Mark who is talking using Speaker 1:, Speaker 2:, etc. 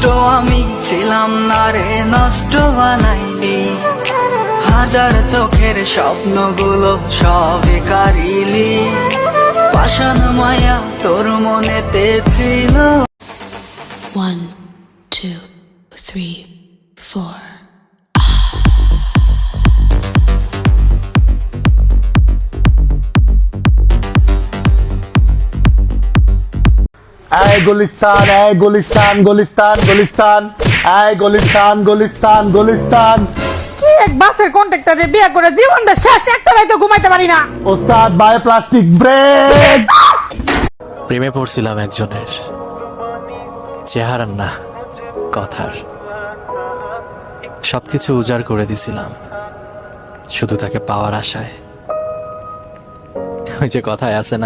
Speaker 1: নষ্ট আমি ছিলাম না রে, নষ্ট বানাইলি। হাজার চোখের স্বপ্নগুলো সবে কারিলি। পাষাণ মায়া তোর মনেতে ছিল।
Speaker 2: 1, 2, 3, 4.
Speaker 3: এই গুলিস্তান, এই গুলিস্তান, গুলিস্তান, গুলিস্তান, এই গুলিস্তান, গুলিস্তান, গুলিস্তান।
Speaker 4: কি এক বাসের কন্ট্রাক্টরে বিয়ে করে জীবনটা শেষ, একটা রাইতে ঘুমাইতে পারি না।
Speaker 3: ওস্তাদ বাই প্লাস্টিক ব্রেক।
Speaker 5: প্রেমে পড়ছিলাম একজনের, চেহারার না কথার। সবকিছু উজাড় করে দিছিলাম শুধু তাকে পাওয়ার আশায়। ওই যে কথায় আছে না,